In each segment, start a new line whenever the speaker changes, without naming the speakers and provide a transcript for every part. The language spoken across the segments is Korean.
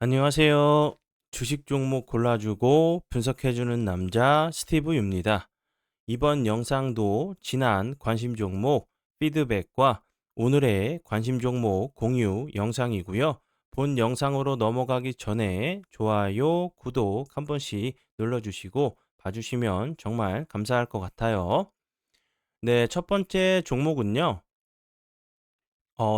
안녕하세요. 주식 종목 골라주고 분석해주는 남자 스티브입니다. 이번 영상도 지난 관심 종목 피드백과 오늘의 관심 종목 공유 영상이고요. 본 영상으로 넘어가기 전에 좋아요, 구독 한 번씩 눌러주시고 봐주시면 정말 감사할 것 같아요. 네, 첫 번째 종목은요.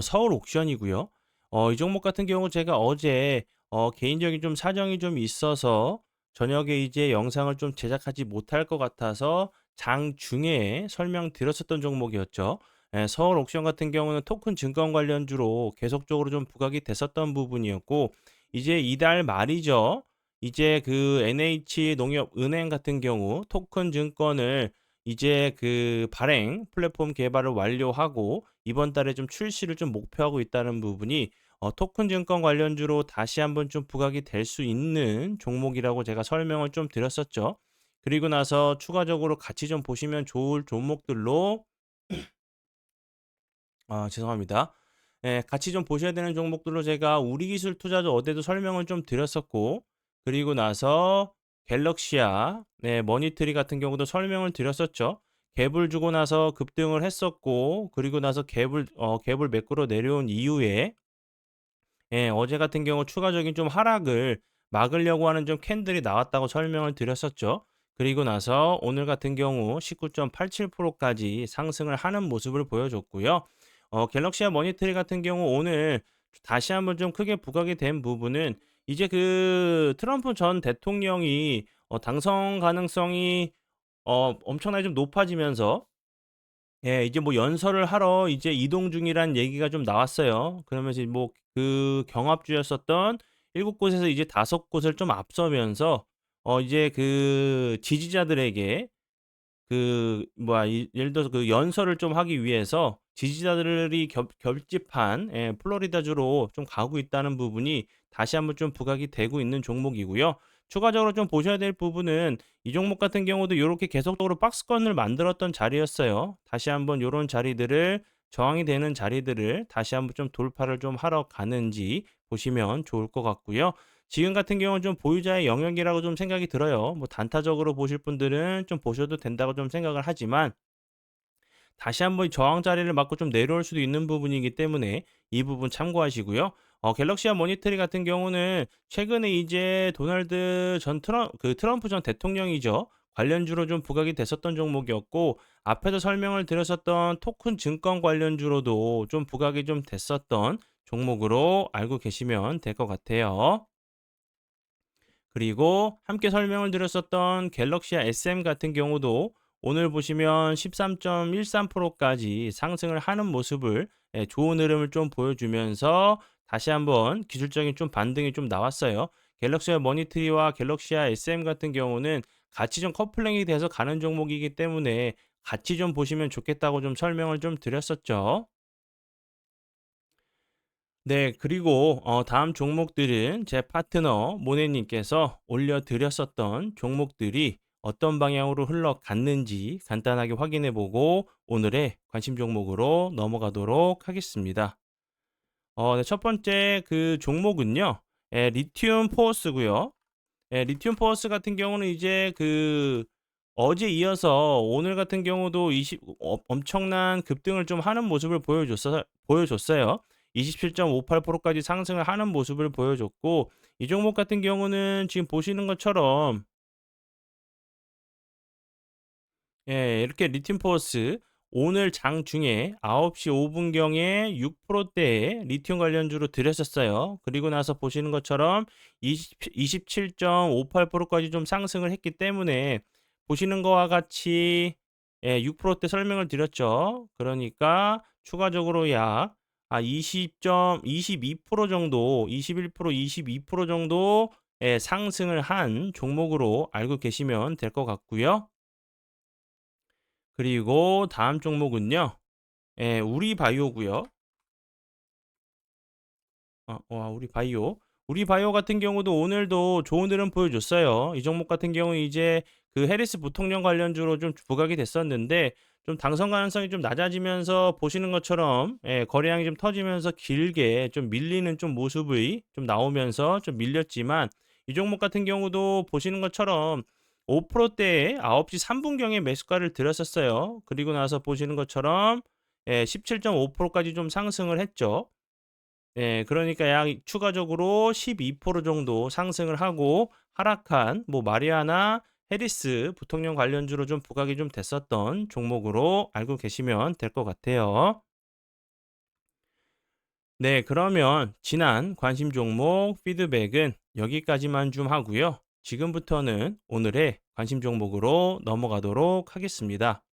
서울 옥션이고요. 이 종목 같은 경우 제가 어제 개인적인 좀 사정이 좀 있어서 저녁에 이제 영상을 좀 제작하지 못할 것 같아서 장중에 설명드렸었던 종목이었죠. 예, 서울 옥션 같은 경우는 토큰 증권 관련주로 계속적으로 좀 부각이 됐었던 부분이었고 이제 이달 말이죠. 이제 그 NH농협은행 같은 경우 토큰 증권을 이제 그 발행 플랫폼 개발을 완료하고 이번 달에 좀 출시를 좀 목표하고 있다는 부분이 토큰 증권 관련주로 다시 한번 좀 부각이 될 수 있는 종목이라고 제가 설명을 좀 드렸었죠. 그리고 나서 추가적으로 같이 좀 보시면 좋을 종목들로 죄송합니다. 예, 같이 좀 보셔야 되는 종목들로 제가 우리기술투자도 어제도 설명을 좀 드렸었고 그리고 나서 갤럭시아, 네, 머니트리 같은 경우도 설명을 드렸었죠. 갭을 주고 나서 급등을 했었고 그리고 나서 갭을 매꾸러 내려온 이후에 예, 어제 같은 경우 추가적인 좀 하락을 막으려고 하는 좀 캔들이 나왔다고 설명을 드렸었죠. 그리고 나서 오늘 같은 경우 19.87%까지 상승을 하는 모습을 보여줬고요. 갤럭시와 머니터리 같은 경우 오늘 다시 한번 좀 크게 부각이 된 부분은 이제 그 트럼프 전 대통령이 당선 가능성이 엄청나게 좀 높아지면서 예, 이제 뭐 연설을 하러 이제 이동 중이란 얘기가 좀 나왔어요. 그러면서 뭐 그 경합주였었던 7곳에서 이제 5곳을 좀 앞서면서 이제 그 지지자들에게 그 뭐야 예를 들어서 그 연설을 좀 하기 위해서 지지자들이 결집한 예, 플로리다주로 좀 가고 있다는 부분이 다시 한번 좀 부각이 되고 있는 종목이고요. 추가적으로 좀 보셔야 될 부분은 이 종목 같은 경우도 이렇게 계속적으로 박스권을 만들었던 자리였어요. 다시 한번 요런 자리들을 저항이 되는 자리들을 다시 한번 좀 돌파를 좀 하러 가는지 보시면 좋을 것 같고요. 지금 같은 경우는 좀 보유자의 영역이라고 좀 생각이 들어요. 뭐 단타적으로 보실 분들은 좀 보셔도 된다고 좀 생각을 하지만 다시 한번 저항 자리를 맞고 좀 내려올 수도 있는 부분이기 때문에 이 부분 참고하시고요. 갤럭시와 모니터리 같은 경우는 최근에 이제 도널드 전 트럼프 전 대통령이죠. 관련주로 좀 부각이 됐었던 종목이었고 앞에서 설명을 드렸었던 토큰 증권 관련주로도 좀 부각이 좀 됐었던 종목으로 알고 계시면 될 것 같아요. 그리고 함께 설명을 드렸었던 갤럭시아 SM 같은 경우도 오늘 보시면 13.13%까지 상승을 하는 모습을 좋은 흐름을 좀 보여주면서 다시 한번 기술적인 좀 반등이 좀 나왔어요. 갤럭시아 머니트리와 갤럭시아 SM 같은 경우는 같이 좀 커플링이 돼서 가는 종목이기 때문에 같이 좀 보시면 좋겠다고 좀 설명을 좀 드렸었죠. 네, 그리고 다음 종목들은 제 파트너 모네님께서 올려드렸었던 종목들이 어떤 방향으로 흘러갔는지 간단하게 확인해 보고 오늘의 관심 종목으로 넘어가도록 하겠습니다. 네, 첫 번째 그 종목은요, 리튬 포어스고요. 리튬 포어스 같은 경우는 이제 그 어제 이어서 오늘 같은 경우도 엄청난 급등을 좀 하는 모습을 보여줬어요. 27.58%까지 상승을 하는 모습을 보여줬고 이 종목 같은 경우는 지금 보시는 것처럼 예, 이렇게 리튬 포어스 오늘 장중에 9시 5분경에 6%대의 리튬 관련주로 들였었어요. 그리고 나서 보시는 것처럼 27.58%까지 좀 상승을 했기 때문에 보시는 거와 같이 6%대 설명을 드렸죠. 그러니까 추가적으로 약 20.22% 정도, 21%, 22% 정도 상승을 한 종목으로 알고 계시면 될 것 같고요. 그리고 다음 종목은요. 우리바이오고요. 우리바이오. 우리바이오 같은 경우도 오늘도 좋은 흐름 보여줬어요. 이 종목 같은 경우는 이제 그 해리스 부통령 관련주로 좀 부각이 됐었는데 좀 당선 가능성이 좀 낮아지면서 보시는 것처럼 거래량이 좀 터지면서 길게 좀 밀리는 좀 모습이 좀 나오면서 좀 밀렸지만 이 종목 같은 경우도 보시는 것처럼 5%대에 9시 3분경에 매수가를 들였었어요. 그리고 나서 보시는 것처럼 17.5%까지 좀 상승을 했죠. 그러니까 약 추가적으로 12% 정도 상승을 하고 하락한 뭐 마리아나 해리스 부통령 관련주로 좀 부각이 좀 됐었던 종목으로 알고 계시면 될 것 같아요. 네, 그러면 지난 관심 종목 피드백은 여기까지만 좀 하고요. 지금부터는 오늘의 관심 종목으로 넘어가도록 하겠습니다.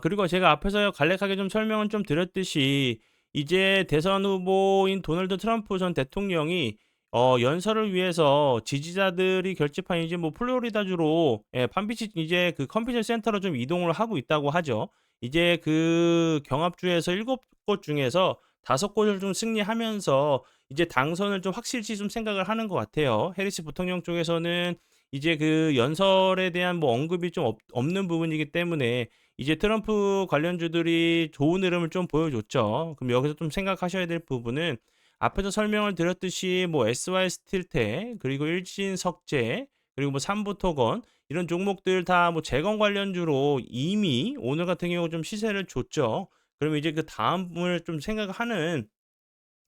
그리고 제가 앞에서 간략하게 좀 설명을 좀 드렸듯이 이제 대선 후보인 도널드 트럼프 전 대통령이 연설을 위해서 지지자들이 결집한 이제 뭐 플로리다주로 팜비치 이제 그 컨벤션 센터로 좀 이동을 하고 있다고 하죠. 이제 그 경합주에서 7곳 중에서 5곳을 좀 승리하면서 이제 당선을 좀 확실시 좀 생각을 하는 것 같아요. 해리스 부통령 쪽에서는 이제 그 연설에 대한 뭐 언급이 좀 없는 부분이기 때문에 이제 트럼프 관련주들이 좋은 흐름을 좀 보여줬죠. 그럼 여기서 좀 생각하셔야 될 부분은 앞에서 설명을 드렸듯이 뭐 SY 스틸텍 그리고 일진석재 그리고 뭐 삼부토건 이런 종목들 다 뭐 재건 관련주로 이미 오늘 같은 경우 좀 시세를 줬죠. 그러면 이제 그 다음을 좀 생각하는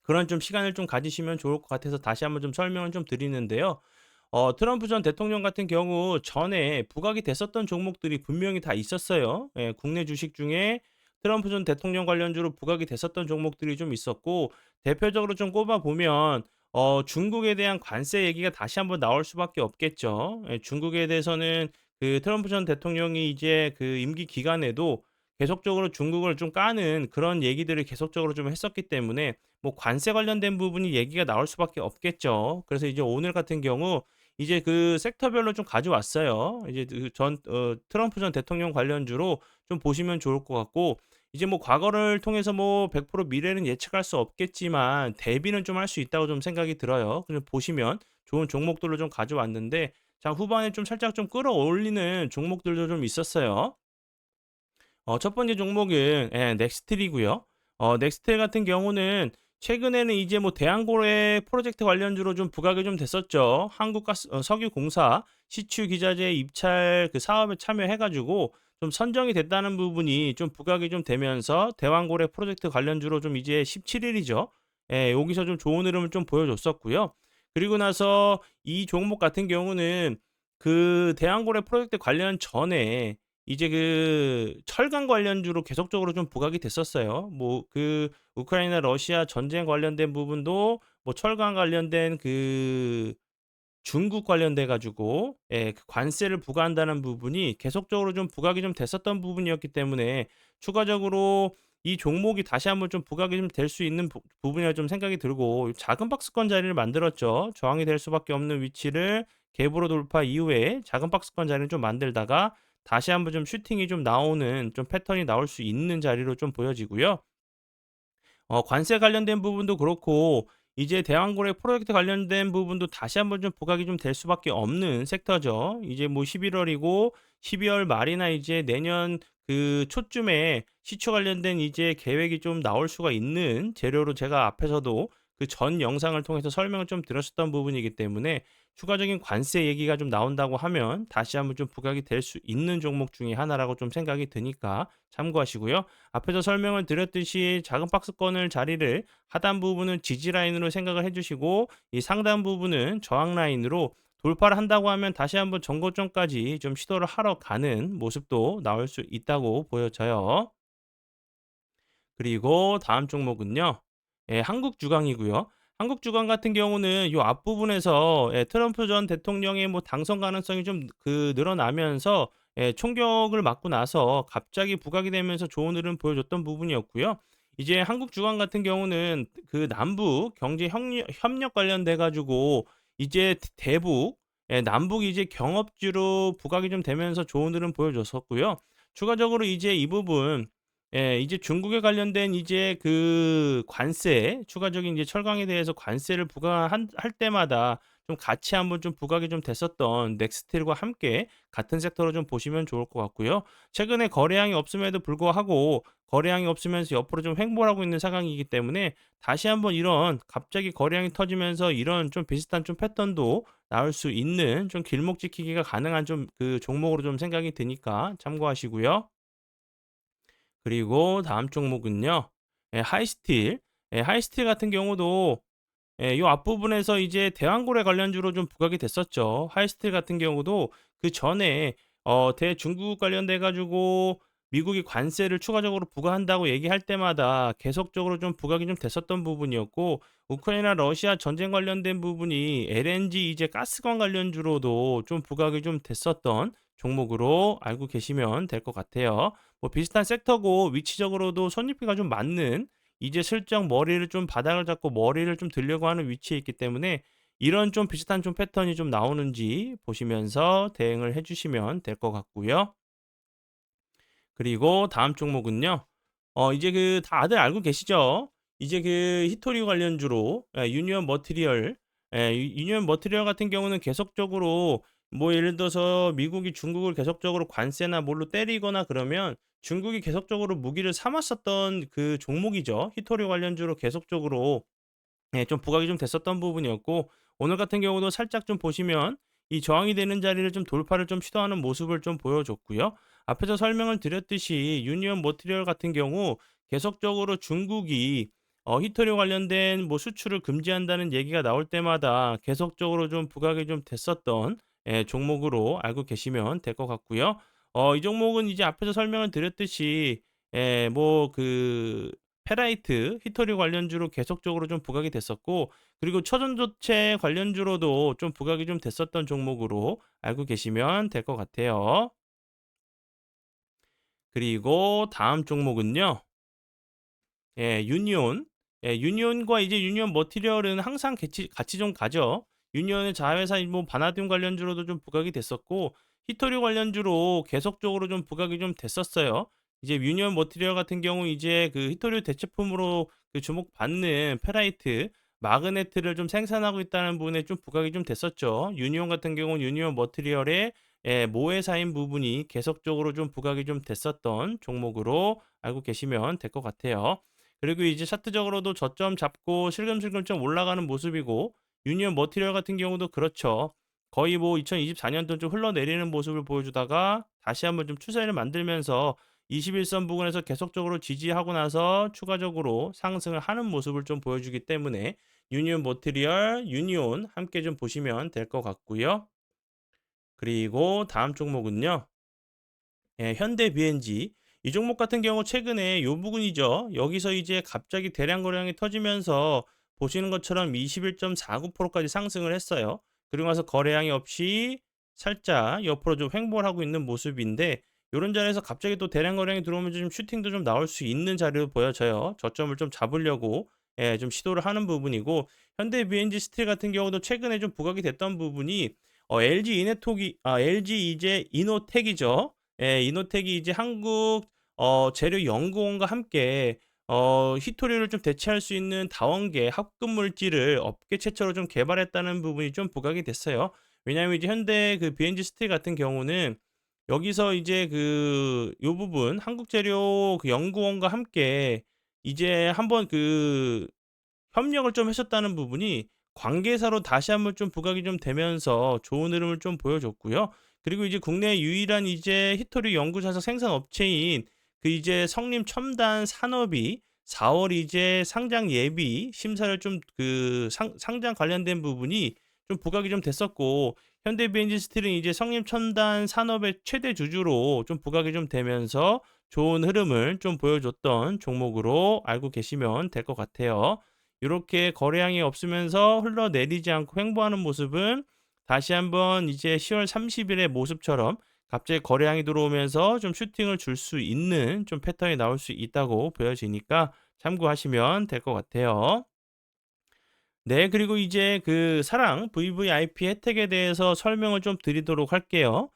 그런 좀 시간을 좀 가지시면 좋을 것 같아서 다시 한번 좀 설명을 좀 드리는데요. 트럼프 전 대통령 같은 경우 전에 부각이 됐었던 종목들이 분명히 다 있었어요. 국내 주식 중에 트럼프 전 대통령 관련주로 부각이 됐었던 종목들이 좀 있었고 대표적으로 좀 꼽아 보면 중국에 대한 관세 얘기가 다시 한번 나올 수밖에 없겠죠. 중국에 대해서는 그 트럼프 전 대통령이 이제 그 임기 기간에도 계속적으로 중국을 좀 까는 그런 얘기들을 계속적으로 좀 했었기 때문에 뭐 관세 관련된 부분이 얘기가 나올 수밖에 없겠죠. 그래서 이제 오늘 같은 경우 이제 그 섹터별로 좀 가져왔어요. 이제 그 트럼프 전 대통령 관련주로 좀 보시면 좋을 것 같고 이제 뭐 과거를 통해서 뭐 100% 미래는 예측할 수 없겠지만 대비는 좀 할 수 있다고 좀 생각이 들어요. 그냥 보시면 좋은 종목들로 좀 가져왔는데 자 후반에 좀 살짝 좀 끌어올리는 종목들도 좀 있었어요. 첫 번째 종목은 넥스트리고요. 넥스트리 같은 경우는 최근에는 이제 뭐 대한고래 프로젝트 관련주로 좀 부각이 좀 됐었죠. 한국가스 석유공사 시추 기자재 입찰 그 사업에 참여해 가지고 좀 선정이 됐다는 부분이 좀 부각이 좀 되면서 대왕고래 프로젝트 관련주로 좀 이제 17 일이죠. 여기서 좀 좋은 흐름을 좀 보여줬었고요. 그리고 나서 이 종목 같은 경우는 그 대왕고래 프로젝트 관련 전에 이제 그 철강 관련주로 계속적으로 좀 부각이 됐었어요. 뭐 그 우크라이나 러시아 전쟁 관련된 부분도 뭐 철강 관련된 그 중국 관련돼 가지고 그 관세를 부과한다는 부분이 계속적으로 좀 부각이 좀 됐었던 부분이었기 때문에 추가적으로 이 종목이 다시 한번 좀 부각이 좀 될 수 있는 부분이라 좀 생각이 들고 작은 박스권 자리를 만들었죠. 저항이 될 수밖에 없는 위치를 갭으로 돌파 이후에 작은 박스권 자리를 좀 만들다가 다시 한번 좀 슈팅이 좀 나오는 좀 패턴이 나올 수 있는 자리로 좀 보여지고요. 관세 관련된 부분도 그렇고 이제 대왕고래 프로젝트 관련된 부분도 다시 한번 좀 부각이 좀 될 수밖에 없는 섹터죠. 이제 뭐 11 월이고 12월 말이나 이제 내년 그 초쯤에 시초 관련된 이제 계획이 좀 나올 수가 있는 재료로 제가 앞에서도 그 전 영상을 통해서 설명을 좀 드렸었던 부분이기 때문에 추가적인 관세 얘기가 좀 나온다고 하면 다시 한번 좀 부각이 될 수 있는 종목 중에 하나라고 좀 생각이 드니까 참고하시고요. 앞에서 설명을 드렸듯이 작은 박스권을 자리를 하단 부분은 지지 라인으로 생각을 해주시고 이 상단 부분은 저항 라인으로 돌파를 한다고 하면 다시 한번 전고점까지 좀 시도를 하러 가는 모습도 나올 수 있다고 보여져요. 그리고 다음 종목은요. 한국주강이고요. 한국주강 같은 경우는 이 앞부분에서 트럼프 전 대통령의 뭐 당선 가능성이 좀 그 늘어나면서 총격을 맞고 나서 갑자기 부각이 되면서 좋은 흐름 보여줬던 부분이었고요. 이제 한국주강 같은 경우는 그 남북 경제 협력 관련돼 가지고 이제 대북 남북 이제 경업주로 부각이 좀 되면서 좋은 흐름 보여줬었고요. 추가적으로 이제 이 부분 이제 중국에 관련된 이제 그 관세, 추가적인 이제 철강에 대해서 관세를 부과한 할 때마다 좀 같이 한번 좀 부각이 좀 됐었던 넥스틸과 함께 같은 섹터로 좀 보시면 좋을 것 같고요. 최근에 거래량이 없음에도 불구하고 거래량이 없으면서 옆으로 좀 횡보를 하고 있는 상황이기 때문에 다시 한번 이런 갑자기 거래량이 터지면서 이런 좀 비슷한 좀 패턴도 나올 수 있는 좀 길목 지키기가 가능한 좀 그 종목으로 좀 생각이 드니까 참고하시고요. 그리고 다음 종목은요. 하이스틸. 하이스틸 같은 경우도 요 앞부분에서 이제 대왕거래 관련주로 좀 부각이 됐었죠. 하이스틸 같은 경우도 그전에 대중국 관련돼 가지고 미국이 관세를 추가적으로 부과한다고 얘기할 때마다 계속적으로 좀 부각이 좀 됐었던 부분이었고, 우크라이나 러시아 전쟁 관련된 부분이 LNG 이제 가스관 관련주로도 좀 부각이 좀 됐었던 종목으로 알고 계시면 될 것 같아요. 뭐 비슷한 섹터고 위치적으로도 선입비가 좀 맞는, 이제 슬쩍 머리를 좀 바닥을 잡고 머리를 좀 들려고 하는 위치에 있기 때문에 이런 좀 비슷한 좀 패턴이 좀 나오는지 보시면서 대응을 해 주시면 될 것 같고요. 그리고 다음 종목은요. 이제 그 다들 알고 계시죠? 이제 그 히토리 관련주로 유니온 머티리얼, 유니온 머티리얼 같은 경우는 계속적으로 뭐 예를 들어서 미국이 중국을 계속적으로 관세나 뭘로 때리거나 그러면 중국이 계속적으로 무기를 삼았었던 그 종목이죠. 히토리 관련주로 계속적으로 좀 부각이 좀 됐었던 부분이었고, 오늘 같은 경우도 살짝 좀 보시면 이 저항이 되는 자리를 좀 돌파를 좀 시도하는 모습을 좀 보여줬고요. 앞에서 설명을 드렸듯이 유니온 머티리얼 같은 경우 계속적으로 중국이 히토류 관련된 뭐 수출을 금지한다는 얘기가 나올 때마다 계속적으로 좀 부각이 좀 됐었던 종목으로 알고 계시면 될 것 같고요. 이 종목은 이제 앞에서 설명을 드렸듯이 뭐그 페라이트, 히토리 관련주로 계속적으로 좀 부각이 됐었고, 그리고 초전도체 관련주로도 좀 부각이 좀 됐었던 종목으로 알고 계시면 될 것 같아요. 그리고 다음 종목은요. 유니온. 유니온과 이제 유니온 머티리얼은 항상 같이 좀 가죠. 유니온의 자회사인 뭐 바나듐 관련주로도 좀 부각이 됐었고, 히토리 관련주로 계속적으로 좀 부각이 좀 됐었어요. 이제 유니온 머티리얼 같은 경우 이제 그 히토리 대체품으로 그 주목받는 페라이트, 마그네트를 좀 생산하고 있다는 부분에 좀 부각이 좀 됐었죠. 유니온 같은 경우는 유니온 머티리얼의 모회사인 부분이 계속적으로 좀 부각이 좀 됐었던 종목으로 알고 계시면 될 것 같아요. 그리고 이제 차트적으로도 저점 잡고 슬금슬금 좀 올라가는 모습이고, 유니온 머티리얼 같은 경우도 그렇죠. 거의 뭐 2024년도 좀 흘러내리는 모습을 보여주다가 다시 한번 좀 추세를 만들면서 21선 부근에서 계속적으로 지지하고 나서 추가적으로 상승을 하는 모습을 좀 보여주기 때문에 유니온 머티리얼, 유니온 함께 좀 보시면 될 것 같고요. 그리고 다음 종목은요. 현대 BNG. 이 종목 같은 경우 최근에 요 부분이죠. 여기서 이제 갑자기 대량 거래량이 터지면서 보시는 것처럼 21.49%까지 상승을 했어요. 그리고 나서 거래량이 없이 살짝 옆으로 좀 횡보를 하고 있는 모습인데, 요런 자리에서 갑자기 또 대량 거래량이 들어오면 좀 슈팅도 좀 나올 수 있는 자리로 보여져요. 저점을 좀 잡으려고 좀 시도를 하는 부분이고, 현대 BNG 스틸 같은 경우도 최근에 좀 부각이 됐던 부분이 LG 이네톡이 LG 이제 이노텍이죠. 이노텍이 이제 한국 재료연구원과 함께 희토류를 좀 대체할 수 있는 다원계 합금 물질을 업계 최초로 좀 개발했다는 부분이 좀 부각이 됐어요. 왜냐하면 이제 현대 그 BNG 스틸 같은 경우는 여기서 이제 그 요 부분 한국재료 그 연구원과 함께 이제 한번 그 협력을 좀 하셨다는 부분이 관계사로 다시 한번 좀 부각이 좀 되면서 좋은 흐름을 좀 보여줬고요. 그리고 이제 국내 유일한 이제 히토리 연구자사 생산 업체인 그 이제 성림 첨단 산업이 4월 이제 상장 예비 심사를 좀 그 상장 관련된 부분이 좀 부각이 좀 됐었고, 현대비엔진 스틸은 이제 성림 첨단 산업의 최대 주주로 좀 부각이 좀 되면서 좋은 흐름을 좀 보여줬던 종목으로 알고 계시면 될 것 같아요. 이렇게 거래량이 없으면서 흘러내리지 않고 횡보하는 모습은 다시 한번 이제 10월 30일의 모습처럼 갑자기 거래량이 들어오면서 좀 슈팅을 줄 수 있는 좀 패턴이 나올 수 있다고 보여지니까 참고하시면 될 것 같아요. 네, 그리고 이제 그 사랑 VVIP 혜택에 대해서 설명을 좀 드리도록 할게요.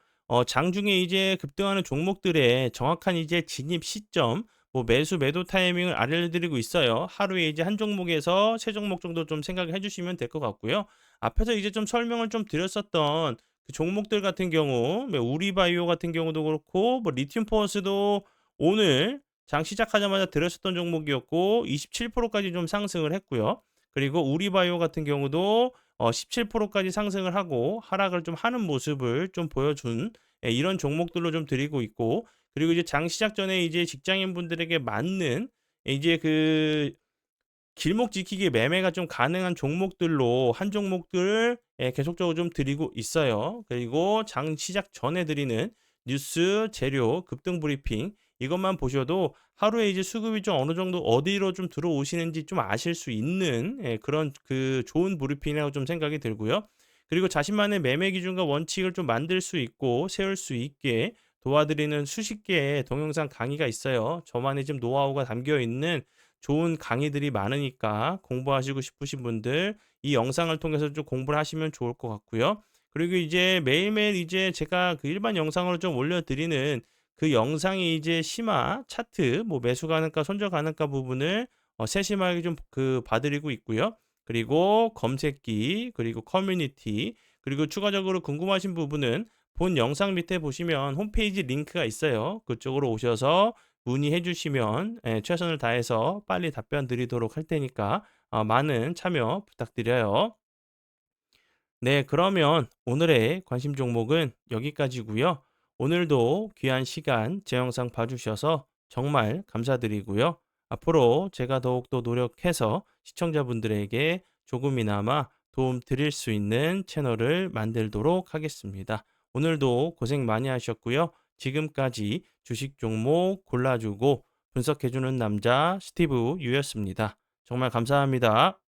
장중에 이제 급등하는 종목들의 정확한 이제 진입 시점, 뭐 매수 매도 타이밍을 알려드리고 있어요. 하루에 이제 한 종목에서 세 종목 정도 좀 생각해 주시면 될 것 같고요. 앞에서 이제 좀 설명을 좀 드렸었던 그 종목들 같은 경우, 뭐 우리바이오 같은 경우도 그렇고, 뭐 리튬 포어스도 오늘 장 시작하자마자 들었었던 종목이었고 27%까지 좀 상승을 했고요. 그리고 우리바이오 같은 경우도 17%까지 상승을 하고 하락을 좀 하는 모습을 좀 보여준 이런 종목들로 좀 드리고 있고, 그리고 이제 장 시작 전에 이제 직장인분들에게 맞는 이제 그 길목 지키기 매매가 좀 가능한 종목들로 한 종목들을 계속적으로 좀 드리고 있어요. 그리고 장 시작 전에 드리는 뉴스, 재료, 급등 브리핑 이것만 보셔도 하루에 이제 수급이 좀 어느 정도 어디로 좀 들어오시는지 좀 아실 수 있는 그런 그 좋은 브리핑이라고 좀 생각이 들고요. 그리고 자신만의 매매 기준과 원칙을 좀 만들 수 있고 세울 수 있게 도와드리는 수십 개의 동영상 강의가 있어요. 저만의 좀 노하우가 담겨 있는 좋은 강의들이 많으니까 공부하시고 싶으신 분들 이 영상을 통해서 좀 공부를 하시면 좋을 것 같고요. 그리고 이제 매일매일 이제 제가 그 일반 영상으로 좀 올려드리는 그 영상이 이제 심화 차트, 뭐 매수 가능가, 손절 가능가 부분을 세심하게 좀 그 봐드리고 있고요. 그리고 검색기, 그리고 커뮤니티, 그리고 추가적으로 궁금하신 부분은 본 영상 밑에 보시면 홈페이지 링크가 있어요. 그쪽으로 오셔서 문의해 주시면 최선을 다해서 빨리 답변 드리도록 할 테니까 많은 참여 부탁드려요. 네, 그러면 오늘의 관심 종목은 여기까지고요. 오늘도 귀한 시간 제 영상 봐주셔서 정말 감사드리고요. 앞으로 제가 더욱더 노력해서 시청자분들에게 조금이나마 도움 드릴 수 있는 채널을 만들도록 하겠습니다. 오늘도 고생 많이 하셨고요. 지금까지 주식 종목 골라주고 분석해주는 남자 스티브 유였습니다. 정말 감사합니다.